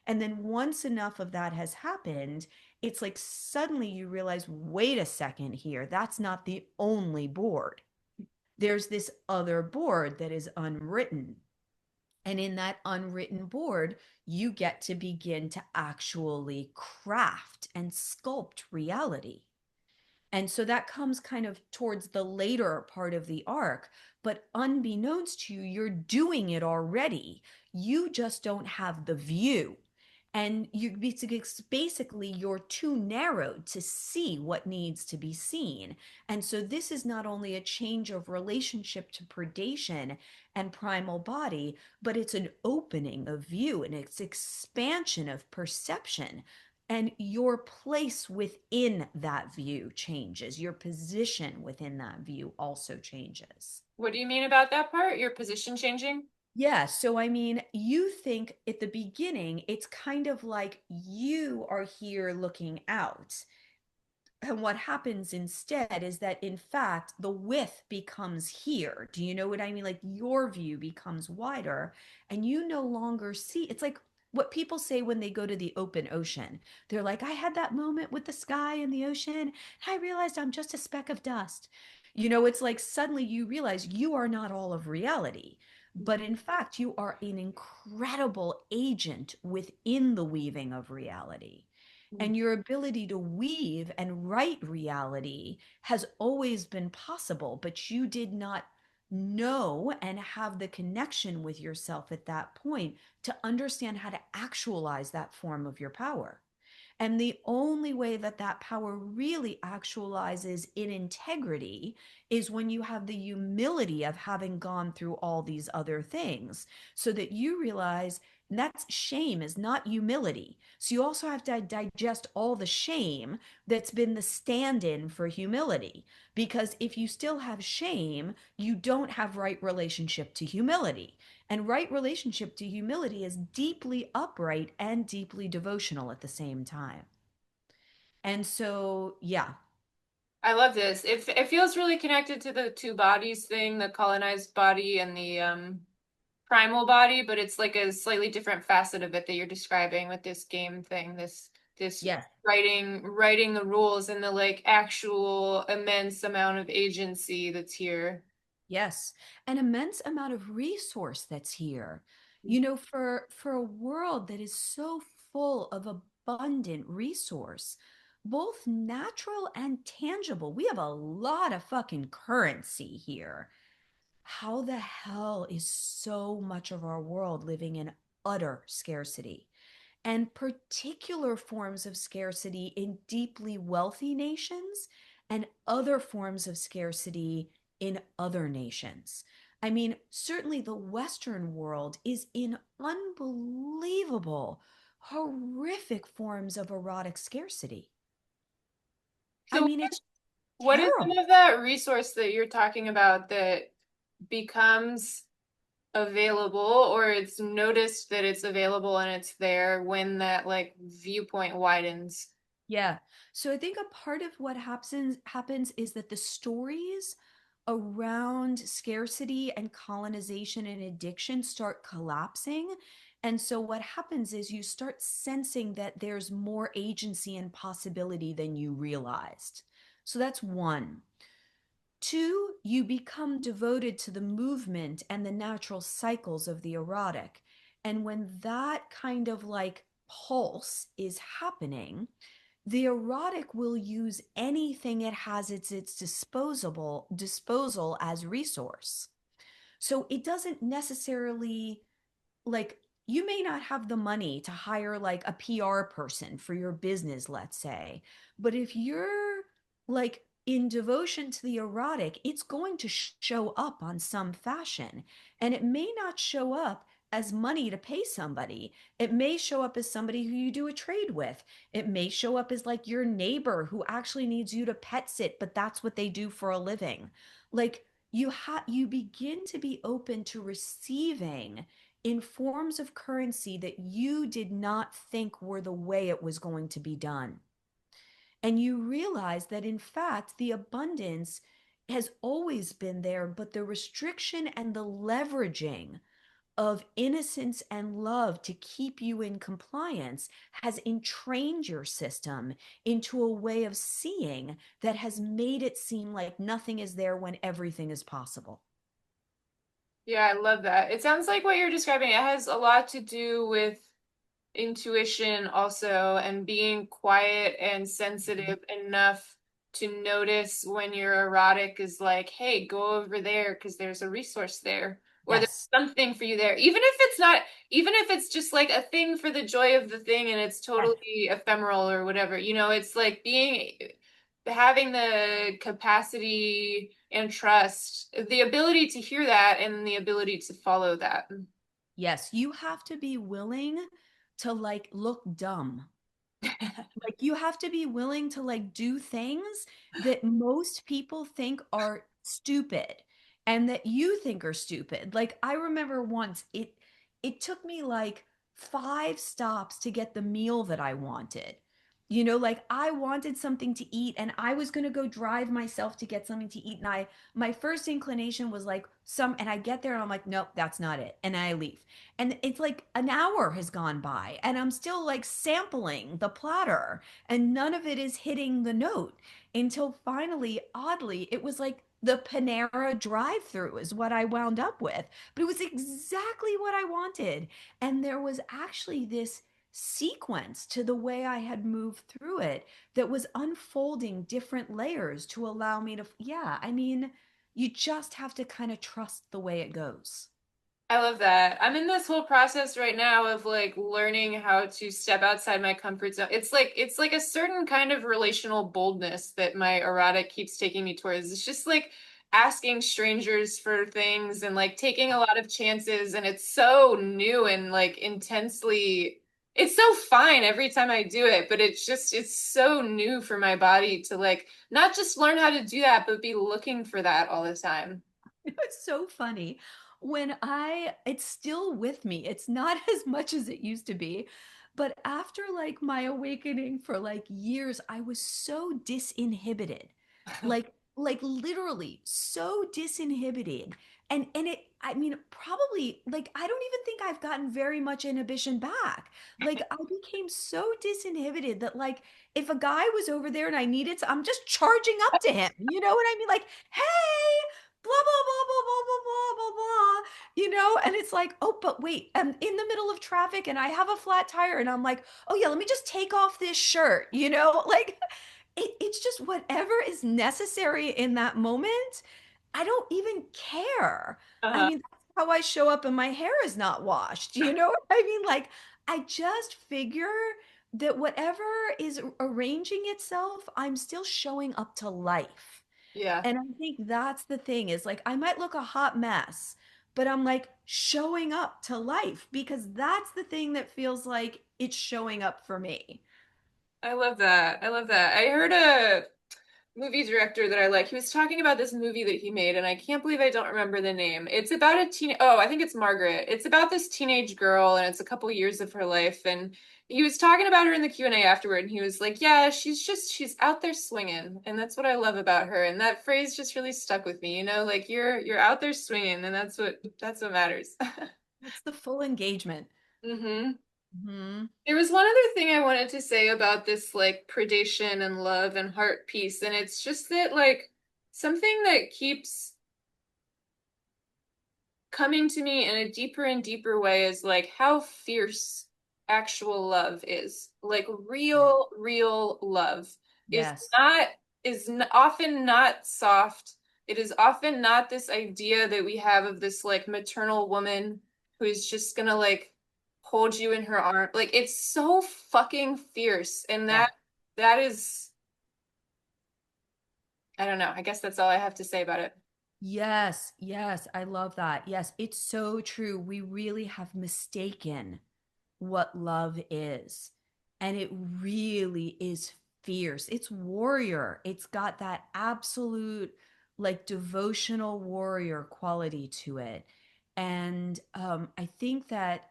Speaker 1: And then once enough of that has happened, it's like suddenly you realize, wait a second here, that's not the only board. There's this other board that is unwritten. And in that unwritten board, you get to begin to actually craft and sculpt reality. And so that comes kind of towards the later part of the arc. But unbeknownst to you, you're doing it already. You just don't have the view. And basically you're too narrowed to see what needs to be seen. And so this is not only a change of relationship to predation and primal body, but it's an opening of view and it's expansion of perception. And your place within that view changes. Your position within that view also changes.
Speaker 2: What do you mean about that part? Your position changing?
Speaker 1: Yeah, so I mean, you think at the beginning, it's kind of like you are here looking out. And what happens instead is that, in fact, the width becomes here. Do you know what I mean? Like your view becomes wider and you no longer see. It's like what people say when they go to the open ocean. They're like, I had that moment with the sky and the ocean, and I realized I'm just a speck of dust. It's like suddenly you realize you are not all of reality. But in fact, you are an incredible agent within the weaving of reality. And your ability to weave and write reality has always been possible, but you did not know and have the connection with yourself at that point to understand how to actualize that form of your power. And the only way that that power really actualizes in integrity is when you have the humility of having gone through all these other things, so that you realize that's shame is not humility. So you also have to digest all the shame that's been the stand in for humility. Because if you still have shame, you don't have right relationship to humility. And right relationship to humility is deeply upright and deeply devotional at the same time. And so, yeah,
Speaker 2: I love this. It feels really connected to the two bodies thing, the colonized body and the primal body, but it's like a slightly different facet of it that you're describing with this game thing, this
Speaker 1: yes,
Speaker 2: writing the rules and the like actual immense amount of agency that's here.
Speaker 1: yes, an immense amount of resource that's here. For a world that is so full of abundant resource, both natural and tangible, we have a lot of fucking currency here. How the hell is so much of our world living in utter scarcity? And particular forms of scarcity in deeply wealthy nations and other forms of scarcity in other nations. I mean, certainly the Western world is in unbelievable, horrific forms of erotic scarcity. I
Speaker 2: So
Speaker 1: mean, it's
Speaker 2: what is some
Speaker 1: terrible.
Speaker 2: of that resource that you're talking about that becomes available or it's noticed that it's available and it's there when that like viewpoint widens?
Speaker 1: Yeah. So I think a part of what happens is that the stories around scarcity and colonization and addiction start collapsing. And so what happens is you start sensing that there's more agency and possibility than you realized. So that's one. Two, you become devoted to the movement and the natural cycles of the erotic. And when that kind of like pulse is happening, the erotic will use anything it has at its disposal as resource. So it doesn't necessarily, like, you may not have the money to hire like a PR person for your business, let's say, but if you're like in devotion to the erotic, it's going to show up on some fashion. And it may not show up as money to pay somebody. It may show up as somebody who you do a trade with. It may show up as like your neighbor who actually needs you to pet sit, but that's what they do for a living. Like you begin to be open to receiving in forms of currency that you did not think were the way it was going to be done. And you realize that, in fact, the abundance has always been there, but the restriction and the leveraging of innocence and love to keep you in compliance has entrained your system into a way of seeing that has made it seem like nothing is there when everything is possible.
Speaker 2: Yeah, I love that. It sounds like what you're describing, it has a lot to do with intuition also and being quiet and sensitive enough to notice when your erotic is like, hey, go over there because there's a resource there. or there's
Speaker 1: Yes.
Speaker 2: something for you there, even if it's not, even if it's just like a thing for the joy of the thing and it's
Speaker 1: Yes.
Speaker 2: totally ephemeral or whatever, you know, it's like being, having the capacity and trust, the ability to hear that and the ability to follow that.
Speaker 1: Yes. You have to be willing to like look dumb. Like you have to be willing to like do things that most people think are stupid and that you think are stupid. Like I remember once it took me like 5 stops to get the meal that I wanted. You know, like I wanted something to eat and I was going to go drive myself to get something to eat and I my first inclination was like some and I get there and I'm like nope, that's not it. And I leave. And it's like an hour has gone by and I'm still like sampling the platter and none of it is hitting the note until finally, oddly, it was like the Panera drive-through is what I wound up with. But it was exactly what I wanted. And there was actually this sequence to the way I had moved through it that was unfolding different layers to allow me to, yeah, I mean, you just have to kind of trust the way it goes.
Speaker 2: I love that. I'm in this whole process right now of like learning how to step outside my comfort zone. It's like a certain kind of relational boldness that my erotic keeps taking me towards. It's just like asking strangers for things and like taking a lot of chances, and it's so new and like intensely, it's so fine every time I do it, but it's so new for my body to like not just learn how to do that, but be looking for that all the time.
Speaker 1: It's so funny. It's still with me. It's not as much as it used to be. But after like my awakening for like years, I was so disinhibited. Like literally so disinhibited. And it, I mean, probably like I don't even think I've gotten very much inhibition back. Like I became so disinhibited that like if a guy was over there and I needed to, I'm just charging up to him. You know what I mean? Like, hey, blah blah blah blah blah blah blah blah blah, you know. And it's like, oh but wait, I'm in the middle of traffic and I have a flat tire and I'm like, oh yeah, let me just take off this shirt, you know. Like it's just whatever is necessary in that moment. I don't even care. I
Speaker 2: Uh-huh.
Speaker 1: mean, that's how I show up and my hair is not washed, you know what I mean? Like I just figure that whatever is arranging itself, I'm still showing up to life.
Speaker 2: Yeah.
Speaker 1: And I think that's the thing is like I might look a hot mess, but I'm like showing up to life because that's the thing that feels like it's showing up for me.
Speaker 2: I love that. I love that. I heard a movie director that I like. He was talking about this movie that he made, and I can't believe I don't remember the name. It's about a teen. Oh, I think it's Margaret. It's about this teenage girl, and it's a couple years of her life. And he was talking about her in the Q&A afterward, and he was like, "Yeah, she's out there swinging, and that's what I love about her." And that phrase just really stuck with me. You know, like you're out there swinging, and that's what matters.
Speaker 1: It's the full engagement.
Speaker 2: hmm
Speaker 1: Hmm.
Speaker 2: There was one other thing I wanted to say about this like predation and love and heart piece, and it's just that like something that keeps coming to me in a deeper and deeper way is like how fierce actual love is. Like
Speaker 1: Yeah.
Speaker 2: real love is
Speaker 1: Yes.
Speaker 2: not often not soft. It is often not this idea that we have of this like maternal woman who is just gonna like hold you in her arm. Like it's so fucking fierce. And
Speaker 1: Yeah.
Speaker 2: that is, I don't know. I guess that's all I have to say about it.
Speaker 1: Yes. Yes. I love that. Yes. It's so true. We really have mistaken what love is. And it really is fierce. It's warrior. It's got that absolute, like, devotional warrior quality to it. And I think that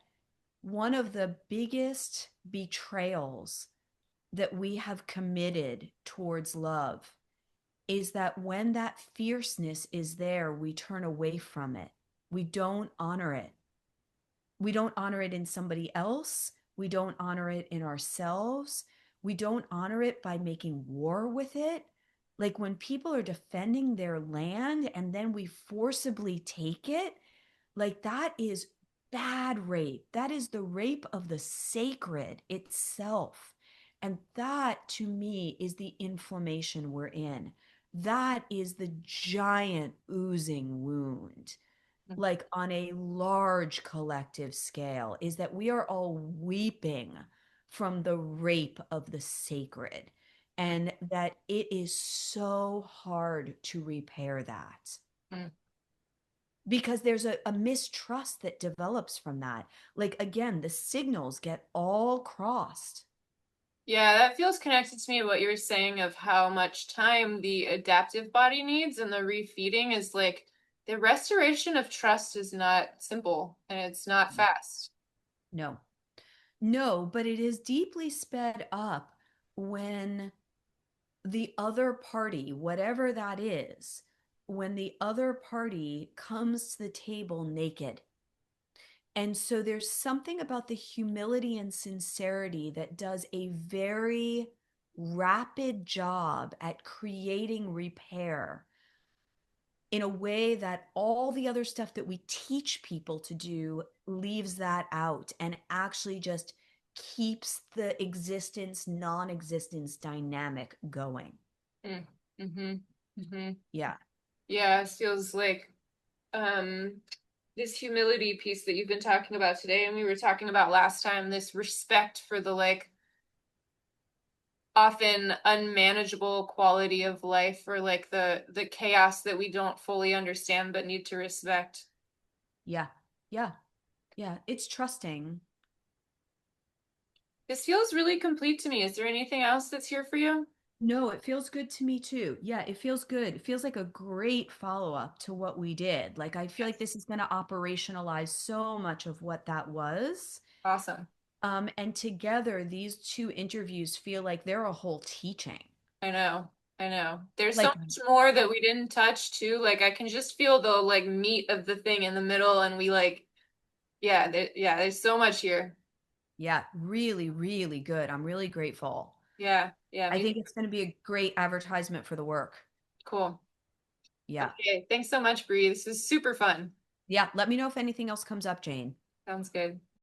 Speaker 1: one of the biggest betrayals that we have committed towards love is that when that fierceness is there, we turn away from it. We don't honor it. We don't honor it in somebody else. We don't honor it in ourselves. We don't honor it by making war with it. Like when people are defending their land and then we forcibly take it, like that is bad rape. That is the rape of the sacred itself. And that to me is the inflammation we're in. That is the giant oozing wound like on a large collective scale, is that we are all weeping from the rape of the sacred, and that it is so hard to repair that
Speaker 2: Mm.
Speaker 1: because there's a mistrust that develops from that. Like, again, the signals get all crossed.
Speaker 2: Yeah, that feels connected to me what you were saying of how much time the adaptive body needs, and the refeeding is like the restoration of trust is not simple and it's not fast.
Speaker 1: No, no, but it is deeply sped up when the other party, whatever that is, when the other party comes to the table naked. And so there's something about the humility and sincerity that does a very rapid job at creating repair in a way that all the other stuff that we teach people to do leaves that out and actually just keeps the existence non existence dynamic going.
Speaker 2: Mm. Mm-hmm. Mm-hmm.
Speaker 1: Yeah.
Speaker 2: Yeah, it feels like um this humility piece that you've been talking about today and we were talking about last time, this respect for the like often unmanageable quality of life, or like the chaos that we don't fully understand but need to respect.
Speaker 1: Yeah. Yeah. Yeah. It's trusting.
Speaker 2: This feels really complete to me. Is there anything else that's here for you?
Speaker 1: No, it feels good to me too. Yeah, it feels good. It feels like a great follow-up to what we did. Like, I feel like
Speaker 2: Yes.
Speaker 1: this is going to operationalize so much of what that was.
Speaker 2: Awesome.
Speaker 1: And together, these two interviews feel like they're a whole teaching.
Speaker 2: I know. I know. There's so
Speaker 1: Like,
Speaker 2: much more that we didn't touch too. Like I can just feel the like meat of the thing in the middle, and we like, yeah, there's so much here.
Speaker 1: yeah, really, really good. I'm really grateful.
Speaker 2: Yeah, yeah,
Speaker 1: I
Speaker 2: me
Speaker 1: think it's going to be a great advertisement for the work.
Speaker 2: cool.
Speaker 1: Yeah.
Speaker 2: Okay, thanks so much, Bree. This is super fun.
Speaker 1: Yeah. Let me know if anything else comes up, Jane.
Speaker 2: Sounds good.